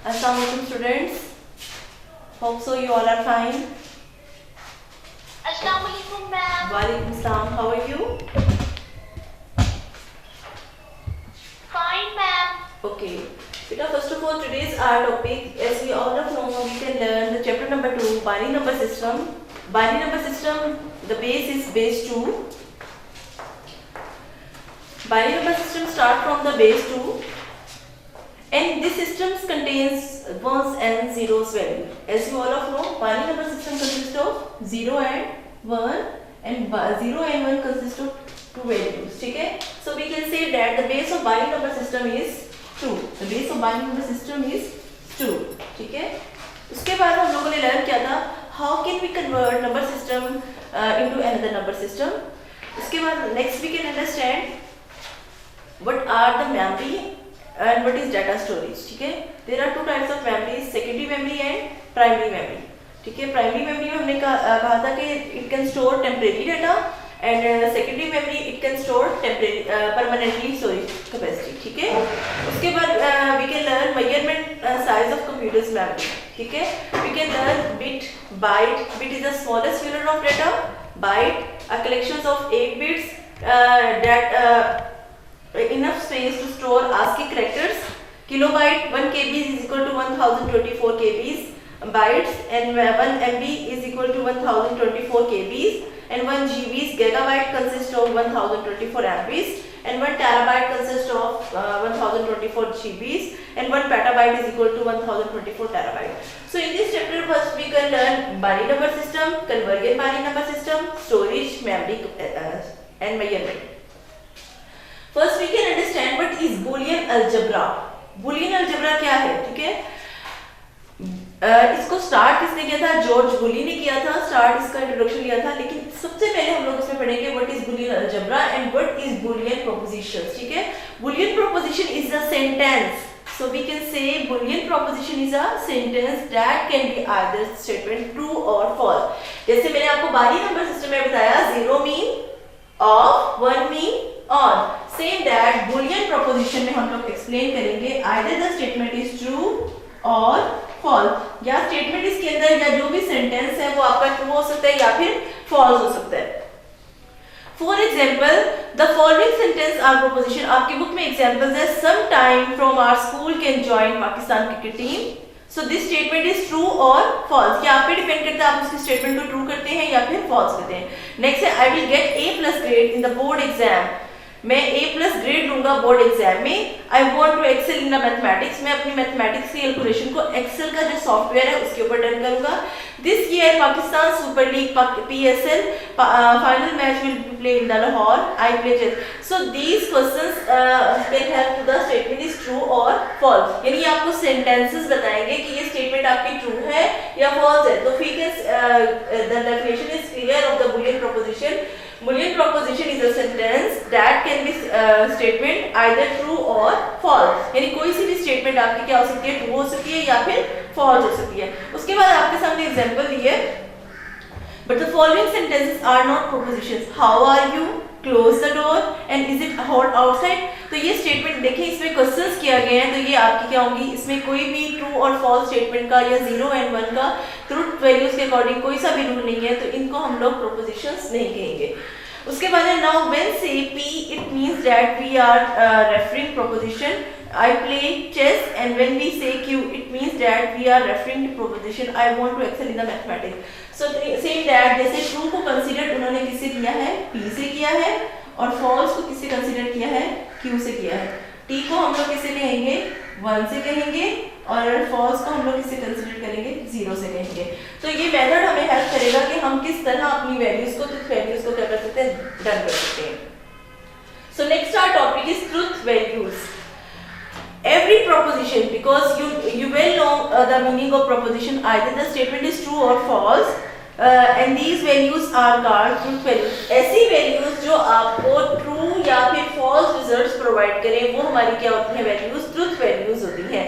Assalamu alaikum students. Hope so you all are fine. Assalamu alaikum ma'am. Walaikum salam. How are you? Fine ma'am. Okay. Beta, first of all, today's our topic, as we all know, we can learn the chapter number 2, binary number system. Binary number system, the base is base 2. Binary number system start from the base 2. And this system contains ones and zeros value. As you all know, binary number system consists of 0 and 1, and 0 and 1 consist of two values. Okay? So we can say that the base of binary number system is 2. The base of binary number system is 2. ठीक है? उसके बाद हम लोगों ने learn किया था how can we convert number system into another number system. उसके बाद next we can understand what are the memory and what is data storage. ठीक है? There are two types of memory, secondary memory and primary memory. ठीक है? Primary memory में हमने कहा था कि it can store temporary data and secondary memory it can store temporary permanently storage capacity. ठीक है? उसके बाद we can learn measurement size of computer's memory. ठीक है? We can learn bit, byte. Bit is the smallest unit of data. Byte, a collection of 8 bits that enough space to store ASCII characters. Kilobyte 1 KB is equal to 1024 KBs. Bytes and 1 MB is equal to 1024 KBs. And 1 GBs, gigabyte consists of 1024 MBs. And 1 terabyte consists of 1024 GBs. And 1 petabyte is equal to 1024 terabyte. So in this chapter first we can learn binary number system, convergent binary number system, storage, memory and measurement. First we can understand what is Boolean algebra. Boolean algebra क्या है? ठीक है? इसको start किसने किया था? George बूली ने किया था स्टार्ट, इसका इंट्रोडक्शन लिया था. लेकिन सबसे पहले हम लोग इसमें पढ़ेंगे what is Boolean algebra and what is Boolean propositions. ठीक है? Boolean proposition is a sentence. So we can say Boolean proposition is a sentence that can be either statement true or false. जैसे मैंने आपको binary number system में बताया 0 mean off, 1 mean on. Same that Boolean proposition में हम लोग explain करेंगे either the statement is true or false. या statement इसके अंदर या जो भी sentence है वो आपका true हो सकता है या फिर false हो सकता है. For example, the following sentence are proposition. आपकी बुक में examples है. Sometime from our school can join Pakistan cricket team. So this statement is true or false. क्या आप पे डिपेंड करता है आप उसकी statement को true करते हैं या फिर false करते हैं. Next है I will get A+ grade in the board exam. मैं A+ ग्रेड लूंगा बोर्ड एग्जाम में. I want to excel in the mathematics. मैं अपनी मैथमेटिक्स की कैलकुलेशन को एक्सेल का जो सॉफ्टवेयर है उसके ऊपर डन करूंगा. This year Pakistan super league PSL final match will be play in the Lahore. I play chess. So these questions can help to the statement is true और फॉल्स. यानी आपको सेंटेंसेस बताएंगे कि ये स्टेटमेंट आपकी ट्रू है या फॉल्स है. तो फिर the definition is clear of the Boolean proposition. Boolean proposition is a sentence that can be statement either true or false. यानी कोई सी भी statement आपकी क्या हो सकती है? true हो सकती है या फिर false हो सकती है. उसके बाद आपके सामने example दिए. But the following sentences are not propositions. How are you? Close the door. And is it hot outside? तो ये statement देखिए इसमें questions किया गए हैं तो ये आपकी क्या होंगी? इसमें कोई भी true और false statement का या 0 and 1 का truth values के according कोई सा भी रूल नहीं है तो इनको हम लोग propositions नहीं कहेंगे. उसके बाद है now when say P it means that we are referring proposition. I play chess and when we say Q it means that we are referring to proposition. I want to excel in the mathematics. So saying that जैसे true को consider उन्होंने किससे किया है? P से किया है और false को किससे consider किया है? Q से किया है. T को हम लोग किससे कहेंगे? 1 से कहेंगे और false को हम लोग किससे कंसीडर करेंगे? 0 से कहेंगे. तो ये मेथड हमें हेल्प करेगा कि हम किस तरह अपनी वैल्यूज को ट्रुथ वैल्यूज को क्या कर सकते हैं? डन कर सकते हैं. So next our topic is truth values. Every proposition, because you will know the meaning of proposition, either the statement is true or false. And these values are called truth values. ऐसी values जो आपको true या फिर false results provide करें वो हमारी क्या होती है? values truth values होती हैं.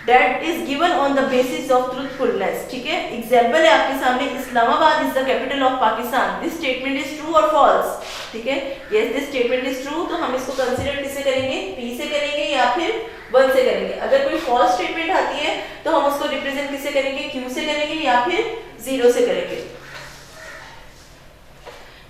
That is given on the basis of truthfulness. ठीक है? Example है आपके सामने Islamabad is the capital of Pakistan. This statement is true or false? ठीक है? Yes, this statement is true. तो हम इसको consider किससे करेंगे? P से करेंगे या फिर 1 से करेंगे. अगर कोई false statement आती है तो किससे करेंगे, Q से करेंगे या फिर 0 से करेंगे।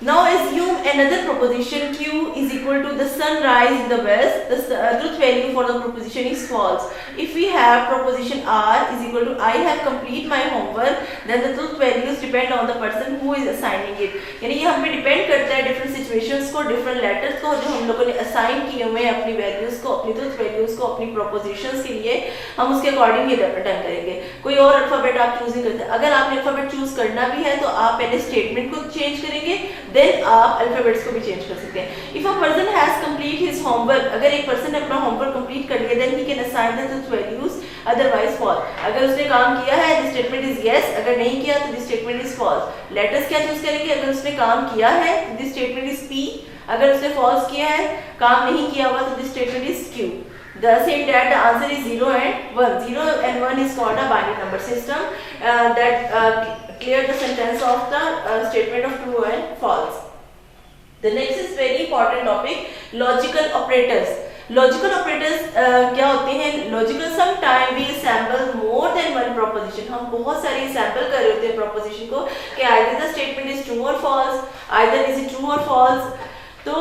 Now assume another proposition Q is equal to the sunrise in the west. The truth value for the proposition is false. If we have proposition R is equal to I have complete my homework, then the truth values depend on the person who is assigning it. यानी ये हम पे depend करता है different situations को, different letters को जो हम लोगों ने असाइन किए हुए हैं अपनी वैल्यूज को, अपनी ट्रूथ वैल्यूज को, अपनी प्रोपोजिशंस के लिए हम उसके अकॉर्डिंग ही रिटर्न करेंगे। कोई और अल्फाबेट आप चूज नहीं करते। अगर आपने अल्फाबेट चूज करना भी है तो आप पहले स्टेटमेंट को चेंज करेंगे, देन आप अल्फाबेट्स को भी चेंज कर सकते हैं। If a person has complete his homework, अगर एक पर्सन ने अपना होमवर्क कंप्लीट कर लिया, then he can assign the truth values, otherwise false. अगर उसने काम किया है द स्टेटमेंट इज यस, अगर नहीं किया तो the statement is false. Letters क्या चूज करेंगे, अगर उसने काम किया है द स्टेटमेंट इज पी, अगर उसने फॉल्स किया है, काम नहीं किया हुआ तो the statement is Q. Thus in that the answer is 0 and 1. 0 and 1 is called a binary number system that clear the sentence of the statement of true and false. The next is very important topic, logical operators. Logical operators क्या होते हैं? Logical sometime we assemble more than one proposition. हम बहुत सारी assemble कर रहे होते हैं proposition को कि either the statement is true or false, either is it true or false. तो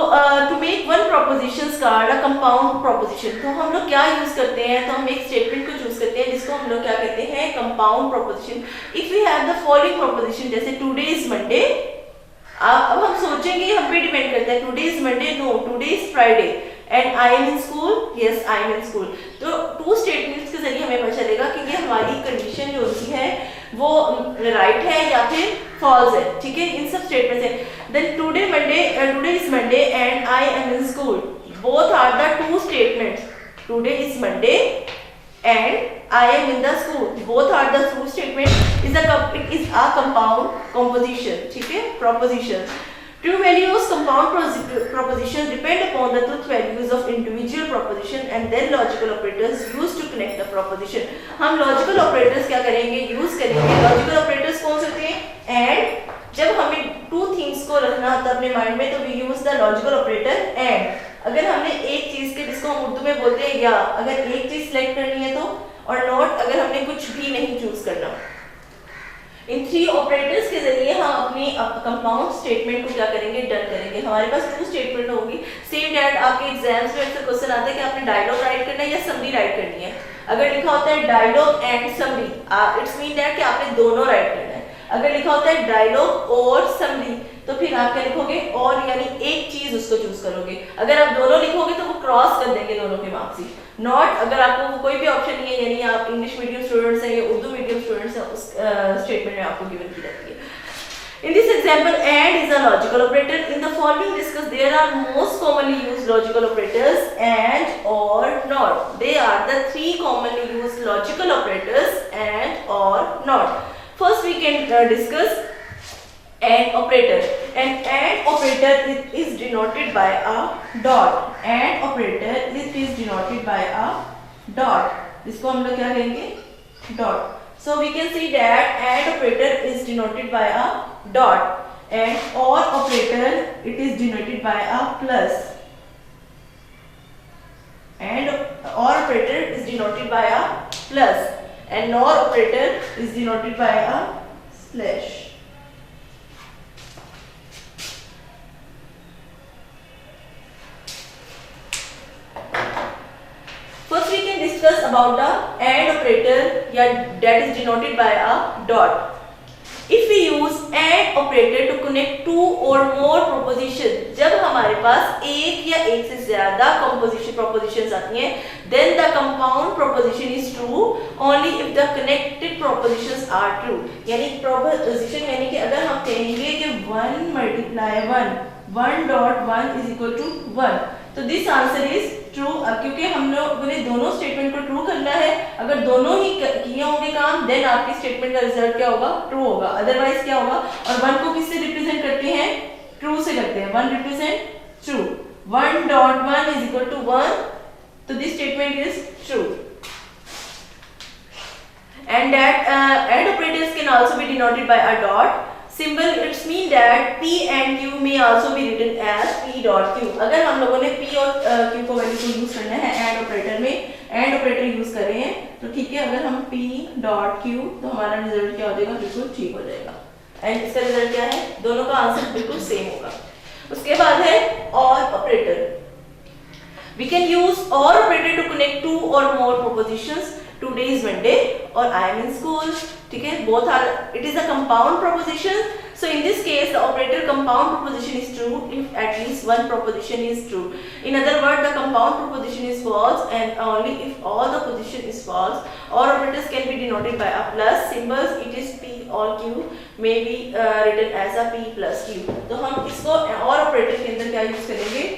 to make one propositions called a compound proposition, तो हम लोग क्या यूज करते हैं, तो हम एक स्टेटमेंट को चूज करते हैं जिसको हम लोग क्या कहते हैं, compound proposition. If we have the following proposition, जैसे टुडे इज मंडे, अब हम सोचेंगे, हम पे डिपेंड करता है, today is Monday, no today is Friday, and I am in school, yes I am in school. तो टू स्टेटमेंट्स के जरिए हमें पता चलेगा कि ये हमारी कंडीशन जो होती है वो राइट है या फिर फॉल्स है, ठीक है, इन सब स्टेटमेंट्स है। Then today is Monday and I am in school, both are the two statements. Today is Monday and I am in the school, both are the true statement, it is a compound composition, ठीक है, proposition. True values compound propositions depend upon the truth values of individual proposition and then logical operators used to connect the proposition. हम logical operators क्या करेंगे, use करेंगे। logical operators कौन से होते हैं, and जब हमें two things को रखना होता है अपने माइंड में तो we use the logical operator and। अगर हमने एक चीज के, जिसको हम उर्दू में बोलते हैं या, अगर एक चीज सिलेक्ट करनी है तो, और नॉट अगर हमने कुछ भी नहीं चूज करना। इन थ्री ऑपरेटर्स के जरिए हम अपनी कंपाउंड स्टेटमेंट को क्या करेंगे, डन करेंगे। हमारे पास टू स्टेटमेंट होगी। सेम डैट आपके एग्जाम्स में अक्सर क्वेश्चन आता है कि आपने डायलॉग राइट करना है या समरी राइट करनी है। अगर लिखा होता है dialogue and summary, it's mean that कि आपने दोनों राइट करना है। अगर लिखा होता है डायलॉग और समरी तो फिर आप क्या लिखोगे, और यानी एक चीज उसको चूज करोगे। अगर आप दोनों लिखोगे तो वो क्रॉस कर देंगे दोनों के मार्क्स ही। नॉट अगर आपको कोई भी ऑप्शन नहीं है, यानी आप इंग्लिश मीडियम स्टूडेंट्स हैं या उर्दू मीडियम स्टूडेंट्स हैं, उस स्टेटमेंट में आपको गिवन की जाती है। In this example, and is a logical operator. In the following discussed, there are most commonly used logical operators and, or, not. They are the three commonly used logical operators and, or, not. First, we can discuss and operator. And operator is denoted by a dot. And operator is denoted by a dot. इसको हम लोग क्या कहेंगे, dot. So we can see that and operator is denoted by a dot, and or operator it is denoted by a plus, and or operator is denoted by a plus, and nor operator is denoted by a slash. First we can discuss about the and operator, yeah, that is denoted by a dot. If we use and operator to connect two or more propositions, जब हमारे पास एक या एक से ज्यादा propositions आती हैं, then the compound proposition is true only if the connected propositions are true. यानी proposition यानी कि अगर हम कहेंगे कि 1 multiply 1 dot 1 is equal to 1, तो दिस आंसर इज ट्रू। अब क्योंकि हम लोगों ने दोनों स्टेटमेंट को ट्रू करना है, अगर दोनों ही किए होंगे काम, देन आपकी स्टेटमेंट का रिजल्ट क्या होगा, ट्रू होगा। अदरवाइज क्या होगा, और 1 को किससे रिप्रेजेंट करते हैं, ट्रू से करते हैं। 1 represent true, 1 dot 1 is equal to 1, तो this statement is true. And that and operators can also be denoted by a dot symbol. It's mean that P and Q may also be written as P dot Q. अगर हम लोगों ने P और Q को value को use करना है and operator में, एंड ऑपरेटर यूज कर रहे हैं, तो ठीक है, अगर हम P डॉट Q तो हमारा रिजल्ट क्या हो जाएगा, बिल्कुल ठीक हो जाएगा। एंड इसका रिजल्ट क्या है, दोनों का आंसर बिल्कुल सेम होगा। उसके बाद है और operator. We can use or operator to connect two or more propositions. Today is Monday or I am in school. ठीक है, both are, it is a compound proposition. So in this case, the operator compound proposition is true if at least one proposition is true. In other words, the compound proposition is false and only if all the position is false. Or operators can be denoted by a plus symbols. It is P or Q may be written as a P plus Q. तो हम इसको और operator के अंदर क्या use करेंगे,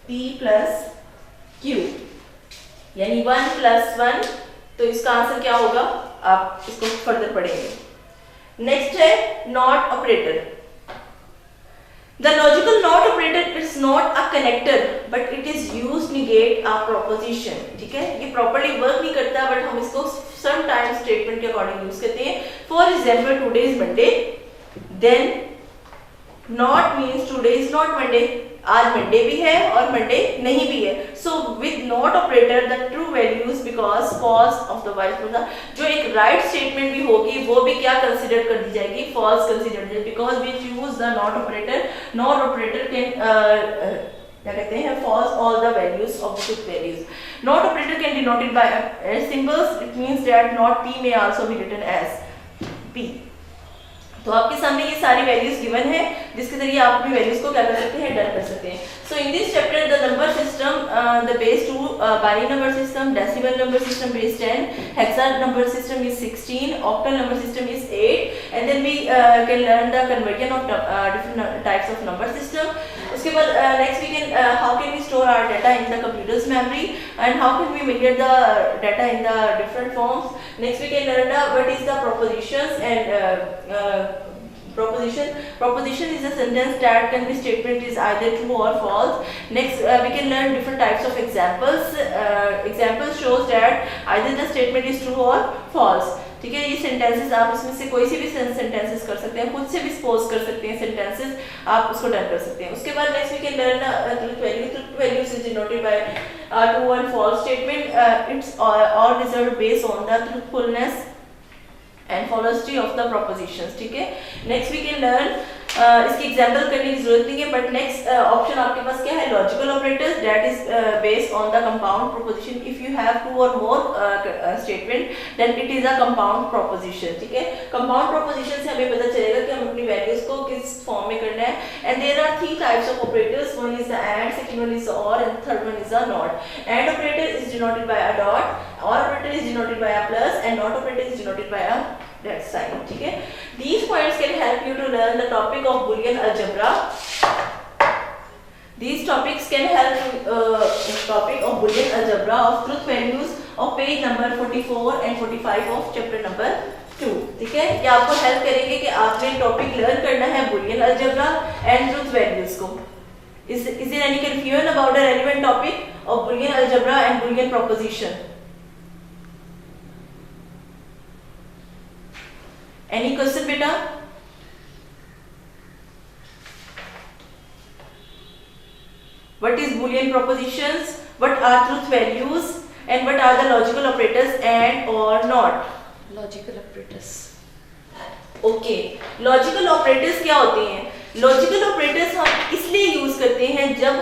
P plus Q, यानी 1 plus 1, तो इसका आंसर क्या होगा, आप इसको फर्दर पढ़ेंगे। नेक्स्ट है not operator. The logical not operator is not a connector but it is used negate a proposition. ठीक है, ये प्रॉपर्ली वर्क नहीं करता बट हम इसको सम टाइम स्टेटमेंट के अकॉर्डिंग यूज करते हैं। For example, today is Monday, then not means today is not Monday, आज मंडे भी है और मंडे नहीं भी है। So with not operator the true values because false of the vice versa, जो एक राइट स्टेटमेंट भी होगी वो भी क्या कंसीडर कर दी जाएगी, false consider, because we use the not operator. Not operator can क्या कहते हैं, false all the values of the truth values. Not operator can denoted by symbols, it means that not P may also be written as P। तो आपके सामने ये सारी values given है जिसके जरिए आप अपनी वैल्यूज को क्या कर सकते हैं, डर कर सकते हैं। So in this chapter the number system, the base 2, binary number system, decimal number system base 10, hexa number system is 16, octal number system is 8, and then we can learn the conversion of different types of number system. उसके बाद next we can how can we store our data in the computer's memory and how can we mediate the data in the different forms. Next we can learn the what is the propositions and proposition is a sentence that can be statement is either true or false. Next we can learn different types of examples. Examples shows that either the statement is true or false. ठीक है, ये sentences आप इसमें से कोई से भी sentences कर सकते हैं, खुद से भी सपोज कर सकते हैं सेंटेंसेस, आप उसको डन कर सकते हैं। उसके बाद next we can learn truth value. Truth values is denoted by true and false statement, it's all result based on the truthfulness and falsity of the propositions। ठीक है, नेक्स्ट वी कैन लर्न, इसकी example करने की जरूरत नहीं है but next option आपके पास क्या है, logical operators, that is based on the compound proposition. If you have 2 और more statement then it is a compound proposition. ठीक है, कंपाउंड प्रोपोजिशन से हमें पता चलेगा कि हम अपनी वैल्यूज को किस फॉर्म में करना है। And there are 3 types of operators, one is the and, second one is the or and third one is the not. And operator is denoted by a dot, or operator is denoted by a plus, and not operator is denoted by a that sign। ठीक है, these points can help you to learn the topic of Boolean algebra. These topics can help topic of Boolean algebra of truth values of page number 44 and 45 of chapter number 2। ठीक है, ये आपको help करेंगे कि आपने topic learn करना है Boolean algebra and truth values को। Is there any confusion about the relevant topic of Boolean algebra and Boolean proposition? Any question beta? What is Boolean propositions? What are truth values? And what are the logical operators and or not? Logical operators. Okay, logical operators क्या होते हैं? Logical operators हम इसलिए use करते हैं जब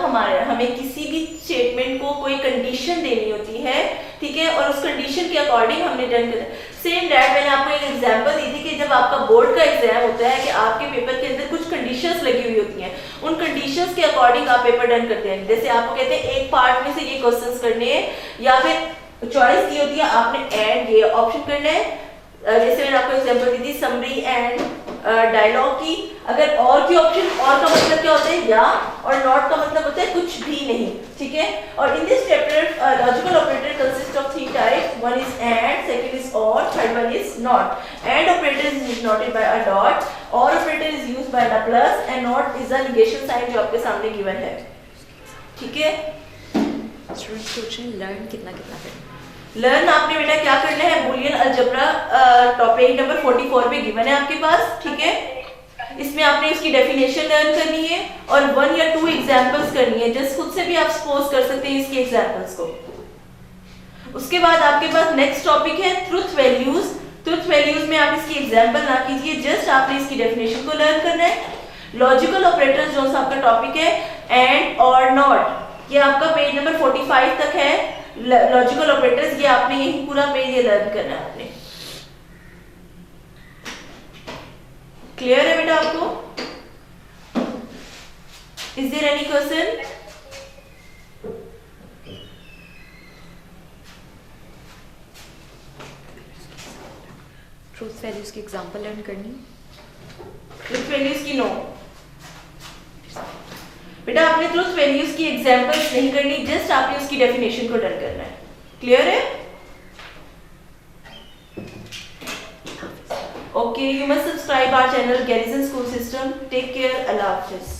हमें किसी भी स्टेटमेंट को कोई कंडीशन देनी होती है, ठीक है, और उस कंडीशन के अकॉर्डिंग हमने डन करना है। सेम दैट मैंने आपको एक एग्जांपल दी थी कि जब आपका बोर्ड का एग्जाम होता है कि आपके पेपर के अंदर कुछ कंडीशंस लगी हुई होती हैं, उन कंडीशंस के अकॉर्डिंग आप पेपर डन करते हैं। जैसे आपको कहते हैं एक पार्ट में से ये क्वेश्चंस करने हैं, या फिर चॉइस दी होती है आपने एंड ये ऑप्शन करना है। जैसे मैंने आपको एग्जांपल दी थी समरी एंड डायलॉग की। अगर और की ऑप्शन, और का मतलब क्या होता है या, और नॉट का मतलब होता है कुछ भी नहीं। ठीक है, और in this chapter logical operator consist of 3 types, one is and, second is or, third one is not. And operator is denoted by a dot, or operator is used by the plus, and not is the negation sign जो आपके सामने given है। ठीक है, students question learn कितना करें। Learn आपने बेटा क्या करना है, बूलियन अलजेब्रा टॉपिक नंबर 44 पे गिवन है आपके पास। ठीक है, इसमें आपने उसकी डेफिनेशन लर्न करनी है और 1 या 2 एग्जांपल्स करनी है। जस्ट खुद से भी आप सपोज कर सकते हैं इसके एग्जांपल्स को। उसके बाद आपके पास नेक्स्ट टॉपिक है ट्रुथ वैल्यूज। ट्रुथ वैल्यूज में आप इसकी एग्जांपल ना कीजिए, जस्ट आपने इसकी डेफिनेशन को लर्न करना है। लॉजिकल ऑपरेटर्स जो सा आपका टॉपिक है, एंड और नॉट, ये आपका पेज नंबर 45 तक है। लॉजिकल ऑपरेटर्स ये आपने यही पूरा पेज ये लर्न करना है आपने। क्लियर है बेटा आपको? Is there any question? Truth values की एग्जांपल लर्न करनी। ट्रुथ वैल्यूज की नो बेटा, आपने ट्रुथ वैल्यूज की एग्जांपल्स नहीं करनी, जस्ट आपने उसकी डेफिनेशन को लर्न करना है। क्लियर है? Okay, you must subscribe our channel Garrison school system. Take care, अल्लाह हाफिज।